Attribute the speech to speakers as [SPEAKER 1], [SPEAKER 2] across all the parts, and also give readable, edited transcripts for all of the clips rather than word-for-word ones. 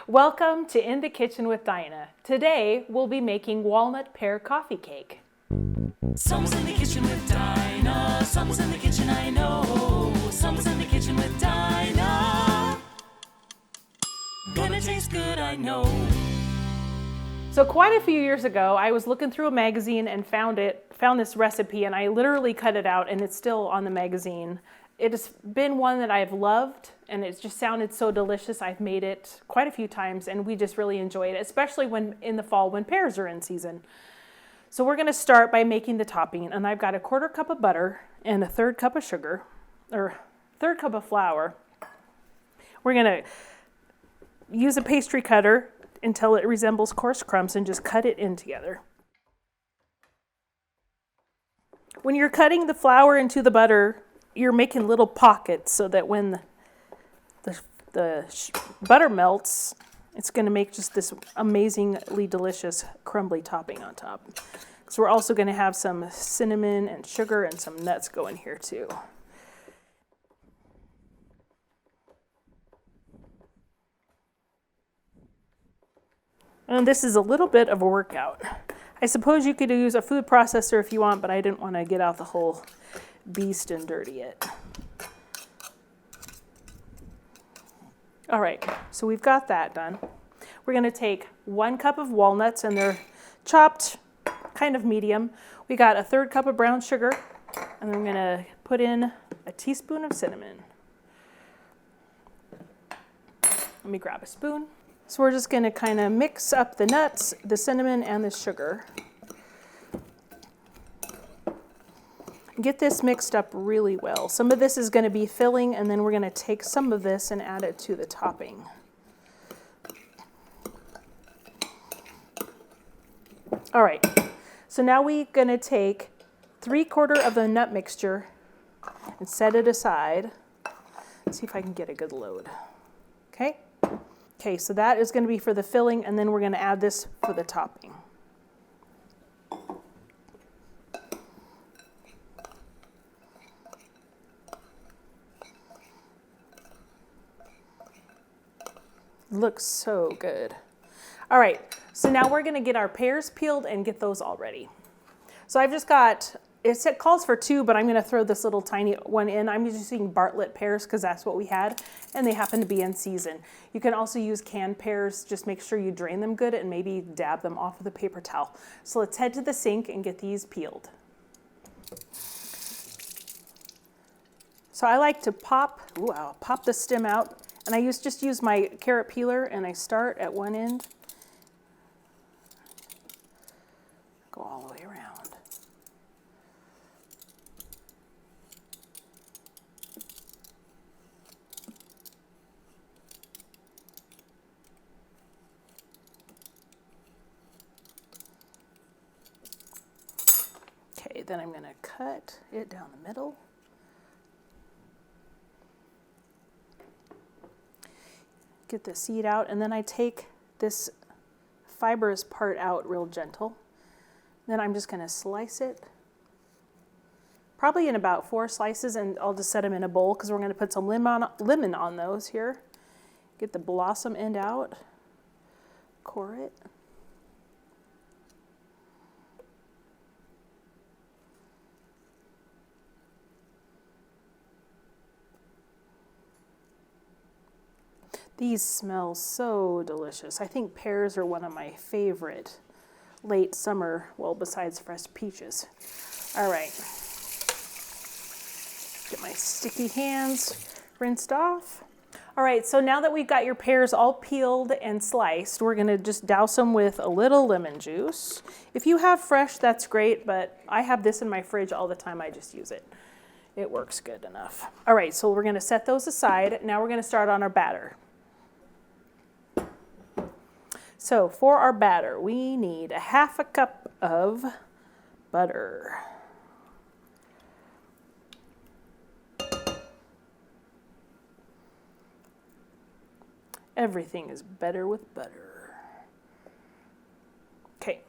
[SPEAKER 1] Welcome to In the Kitchen with Dinah. Today we'll be making walnut pear coffee cake.
[SPEAKER 2] Someone's in the kitchen with Dinah. Someone's in the kitchen, I know. Someone's in the kitchen with Dinah. Gonna taste good, I know.
[SPEAKER 1] So quite a few years ago, I was looking through a magazine and found this recipe, and I literally cut it out, and it's still on the magazine. It has been one that I've loved, and it just sounded so delicious. I've made it quite a few times, and we just really enjoy it, especially when in the fall when pears are in season. So we're going to start by making the topping, and I've got a 1/4 cup of butter and a 1/3 cup of sugar, or 1/3 cup of flour. We're going to use a pastry cutter until it resembles coarse crumbs and just cut it in together. When you're cutting the flour into the butter, you're making little pockets so that when the butter melts, it's going to make just this amazingly delicious crumbly topping on top. So we're also going to have some cinnamon and sugar and some nuts go in here too. And this is a little bit of a workout. I suppose you could use a food processor if you want, but I didn't want to get out the whole beast and dirty it. All right, so we've got that done. We're going to take 1 cup of walnuts, and they're chopped kind of medium. We got a 1/3 cup of brown sugar, and I'm going to put in a teaspoon of cinnamon. Let me grab a spoon. So we're just going to kind of mix up the nuts, the cinnamon, and the sugar. Get this mixed up really well. Some of this is going to be filling, and then we're going to take some of this and add it to the topping. All right, so now we're going to take 3/4 of the nut mixture and set it aside. Let's see if I can get a good load. Okay, so that is going to be for the filling, and then we're going to add this for the topping. Looks so good. All right, so now we're going to get our pears peeled and get those all ready. So I've just got, it calls for 2, but I'm going to throw this little tiny one in. I'm just using Bartlett pears because that's what we had, and they happen to be in season. You can also use canned pears. Just make sure you drain them good and maybe dab them off with a paper towel. So let's head to the sink and get these peeled. So I like to I'll pop the stem out, and I just use my carrot peeler, and I start at one end, go all the way around. Okay, then I'm going to cut it down the middle. Get the seed out, and then I take this fibrous part out real gentle. Then I'm just going to slice it, probably in about 4 slices, and I'll just set them in a bowl because we're going to put some lemon on those here. Get the blossom end out, core it. These smell so delicious. I think pears are one of my favorite late summer, well, besides fresh peaches. All right. Get my sticky hands rinsed off. All right, so now that we've got your pears all peeled and sliced, we're gonna just douse them with a little lemon juice. If you have fresh, that's great, but I have this in my fridge all the time. I just use it. It works good enough. All right, so we're gonna set those aside. Now we're gonna start on our batter. So for our batter, we need 1/2 cup of butter. Everything is better with butter. Okay,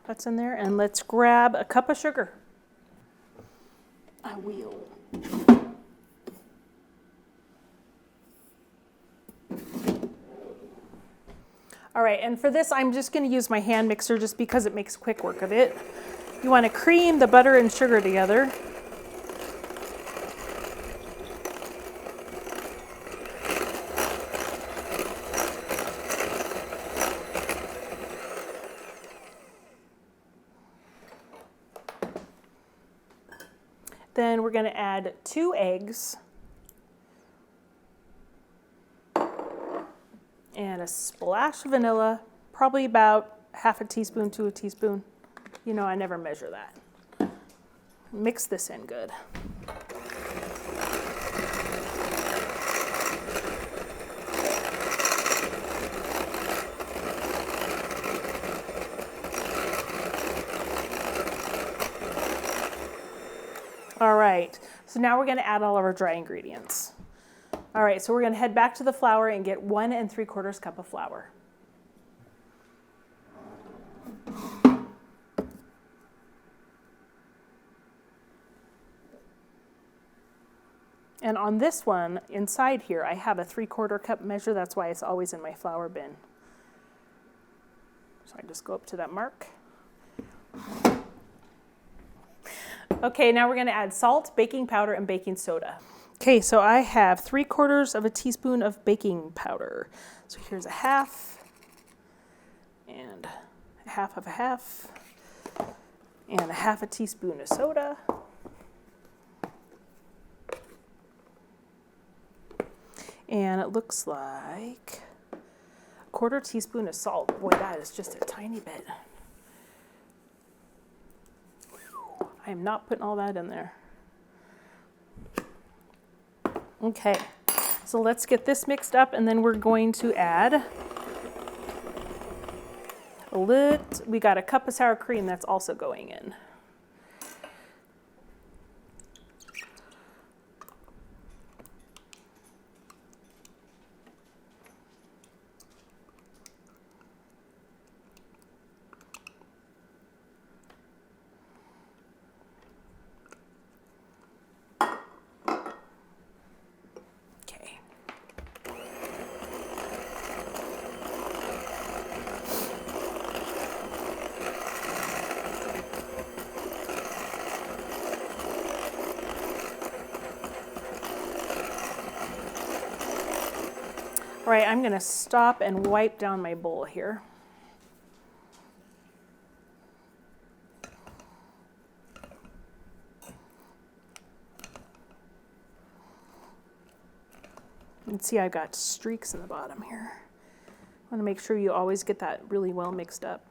[SPEAKER 1] that's in there, and let's grab a cup of sugar. I will. All right, and for this, I'm just going to use my hand mixer just because it makes quick work of it. You want to cream the butter and sugar together. Then we're going to add 2 eggs and a splash of vanilla, probably about half a teaspoon to a teaspoon. You know, I never measure that. Mix this in good. All right, so now we're going to add all of our dry ingredients. All right, so we're going to head back to the flour and get 1 3/4 cup of flour. And on this one, inside here, I have a 3/4 cup measure. That's why it's always in my flour bin. So I just go up to that mark. Okay, now we're going to add salt, baking powder, and baking soda. Okay, so I have 3/4 of a teaspoon of baking powder. So here's a half, and a half of a half, and a half a teaspoon of soda. And it looks like a 1/4 teaspoon of salt. Boy, that is just a tiny bit. I am not putting all that in there. Okay, so let's get this mixed up, and then we're going to add we got a cup of sour cream that's also going in. All right, I'm going to stop and wipe down my bowl here. You can see I've got streaks in the bottom here. I want to make sure you always get that really well mixed up.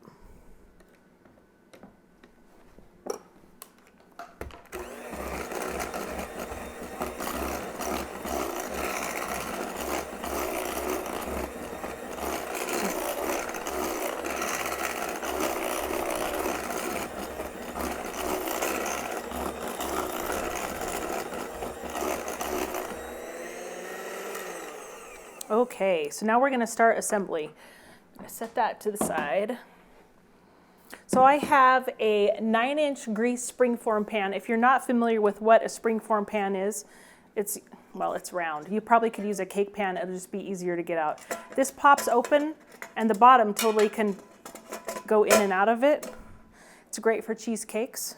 [SPEAKER 1] Okay, so now we're going to start assembly. I'm going to set that to the side. So I have a 9-inch greased springform pan. If you're not familiar with what a springform pan is, it's round. You probably could use a cake pan. It'll just be easier to get out. This pops open, and the bottom totally can go in and out of it. It's great for cheesecakes.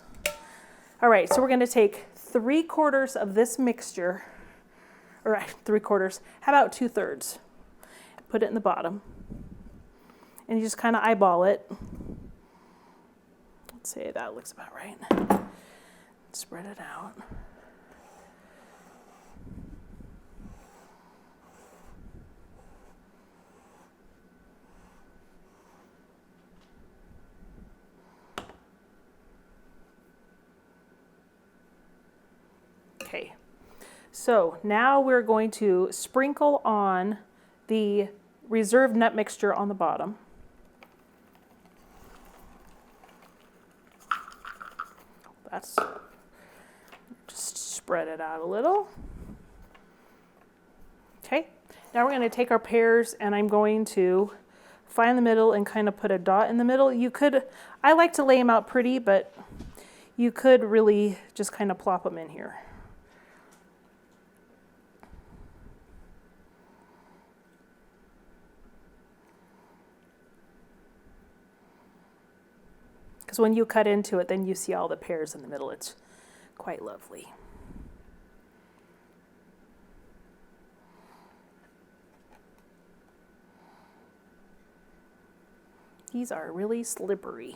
[SPEAKER 1] All right, so we're going to take 3/4 of this mixture, or 3/4, how about 2/3? Put it in the bottom. And you just kind of eyeball it. Let's say that looks about right. Spread it out. Okay. So now we're going to sprinkle on the reserved nut mixture on the bottom. That's just spread it out a little. Okay. Now we're going to take our pears, and I'm going to find the middle and kind of put a dot in the middle. I like to lay them out pretty, but you could really just kind of plop them in here. Because when you cut into it, then you see all the pears in the middle. It's quite lovely. These are really slippery.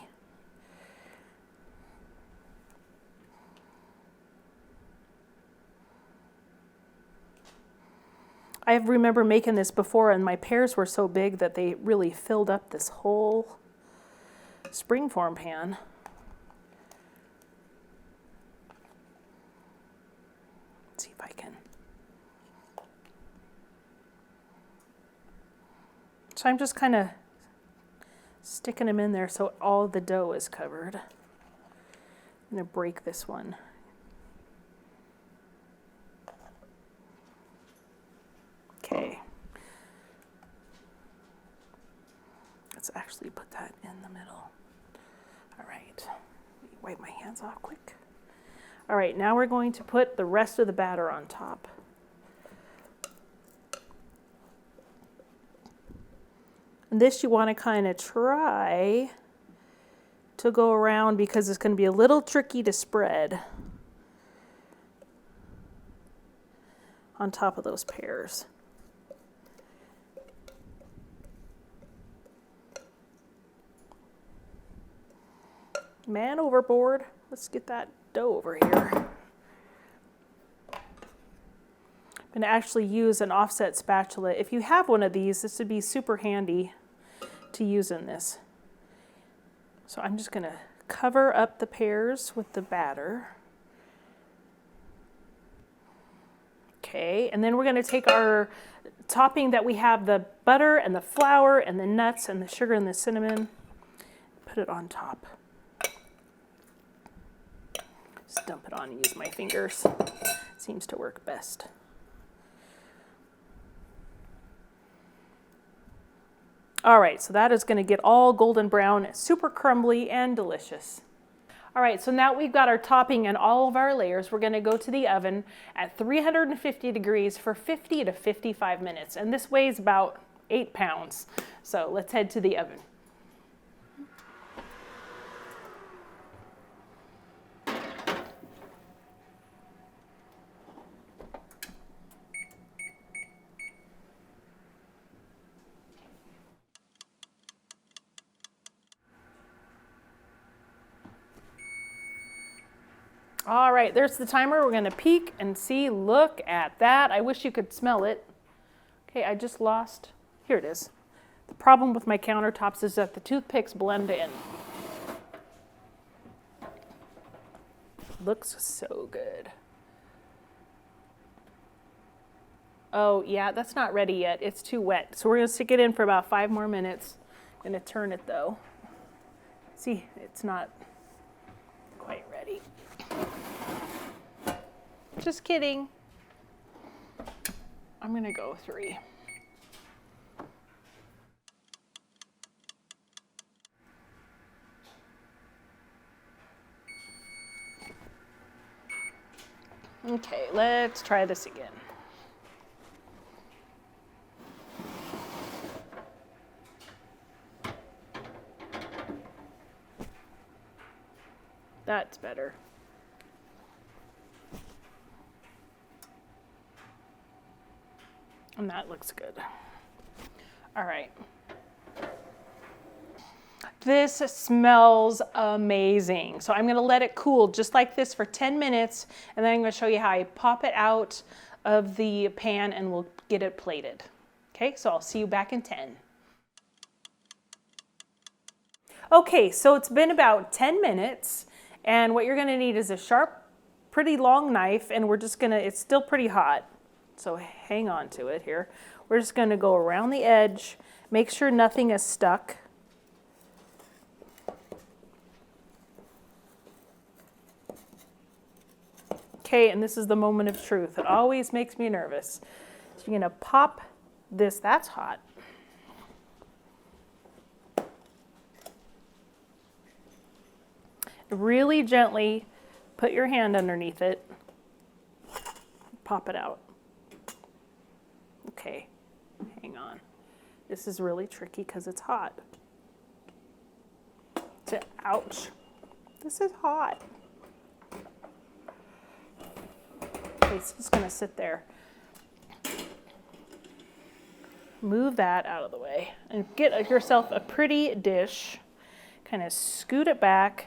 [SPEAKER 1] I remember making this before, and my pears were so big that they really filled up this whole springform pan. Let's see if I can. So I'm just kind of sticking them in there so all the dough is covered. I'm going to break this one. Okay. Let's actually put that in the middle. All right. Let me wipe my hands off quick. All right, now we're going to put the rest of the batter on top. And this you want to kind of try to go around because it's going to be a little tricky to spread on top of those pears. Man overboard. Let's get that dough over here. I'm going to actually use an offset spatula. If you have one of these, this would be super handy to use in this. So I'm just going to cover up the pears with the batter. Okay, and then we're going to take our topping that we have, the butter and the flour and the nuts and the sugar and the cinnamon, put it on top. Just dump it on and use my fingers. Seems to work best. All right, so that is going to get all golden brown, super crumbly and delicious. All right, so now we've got our topping and all of our layers. We're going to go to the oven at 350 degrees for 50 to 55 minutes. And this weighs about 8 pounds. So let's head to the oven. All right, there's the timer. We're going to peek and see. Look at that. I wish you could smell it. Okay, I just lost. Here it is. The problem with my countertops is that the toothpicks blend in. Looks so good. Oh, yeah, that's not ready yet. It's too wet. So we're going to stick it in for about 5 more minutes. I'm going to turn it, though. See, it's not quite ready. Just kidding. I'm going to go 3. Okay, let's try this again. That's better. And that looks good. All right. This smells amazing. So I'm going to let it cool just like this for 10 minutes, and then I'm going to show you how I pop it out of the pan and we'll get it plated. Okay, so I'll see you back in 10. Okay, so it's been about 10 minutes, and what you're going to need is a sharp, pretty long knife, and we're just going to, it's still pretty hot. So hang on to it here. We're just going to go around the edge, make sure nothing is stuck. Okay, and this is the moment of truth. It always makes me nervous. So you're going to pop this, that's hot. Really gently put your hand underneath it, pop it out. Okay, hang on. This is really tricky because it's hot. Ouch. This is hot. Okay, it's just gonna sit there. Move that out of the way and get yourself a pretty dish. Kind of scoot it back.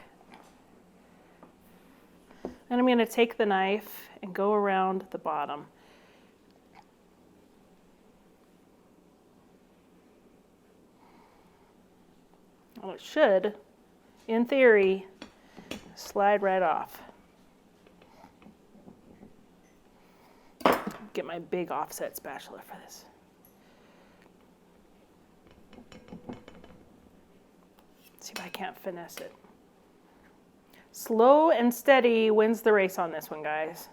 [SPEAKER 1] And I'm gonna take the knife and go around the bottom. Well, it should, in theory, slide right off. Get my big offset spatula for this. See if I can't finesse it. Slow and steady wins the race on this one, guys.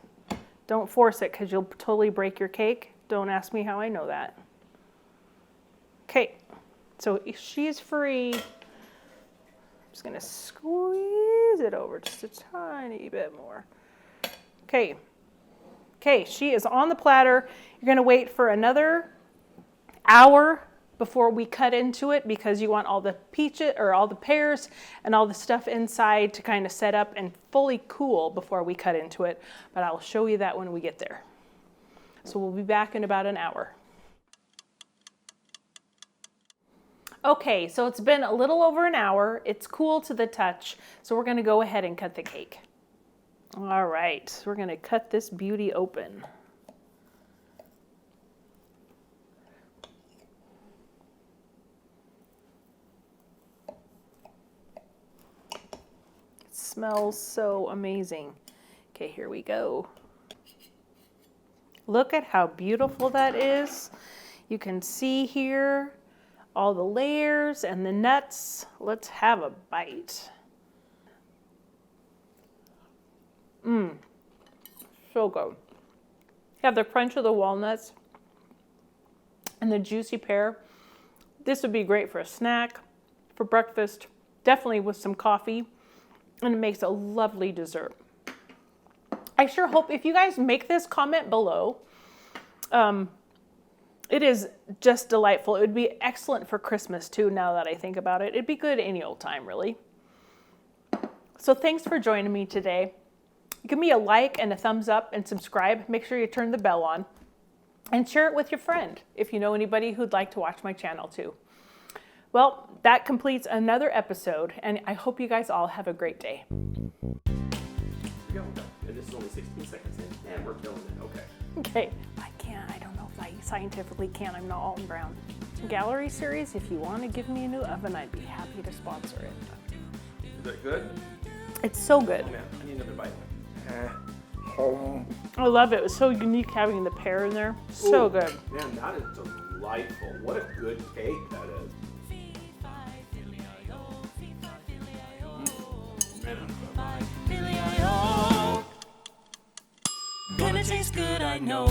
[SPEAKER 1] Don't force it because you'll totally break your cake. Don't ask me how I know that. Okay, so she's free. I'm just gonna squeeze it over just a tiny bit more. Okay, she is on the platter. You're gonna wait for another hour before we cut into it because you want all the peaches or all the pears and all the stuff inside to kind of set up and fully cool before we cut into it. But I'll show you that when we get there. So we'll be back in about an hour. Okay, so it's been a little over an hour. It's cool to the touch. So we're gonna go ahead and cut the cake. All right, so we're gonna cut this beauty open. Smells so amazing. Okay, here we go. Look at how beautiful that is. You can see here all the layers and the nuts. Let's have a bite. So good. You have the crunch of the walnuts and the juicy pear. This would be great for a snack, for breakfast, definitely with some coffee. And it makes a lovely dessert. I sure hope if you guys make this, comment below. It is just delightful. It would be excellent for Christmas too, now that I think about it. It'd be good any old time, really. So thanks for joining me today. Give me a like and a thumbs up and subscribe. Make sure you turn the bell on. And share it with your friend if you know anybody who'd like to watch my channel too. Well, that completes another episode, and I hope you guys all have a great day.
[SPEAKER 3] And this is only 16 seconds in, and we're killing it. Okay.
[SPEAKER 1] Okay, I don't know if I scientifically can. I'm not Alton Brown. Gallery series, if you want to give me a new oven, I'd be happy to sponsor it.
[SPEAKER 3] Is that good?
[SPEAKER 1] It's so good.
[SPEAKER 3] Oh man, I need another bite.
[SPEAKER 1] I love it. It was so unique having the pear in there. So
[SPEAKER 3] Ooh,
[SPEAKER 1] good.
[SPEAKER 3] Man, that is delightful. What a good cake that is.
[SPEAKER 2] Gonna taste good, I know.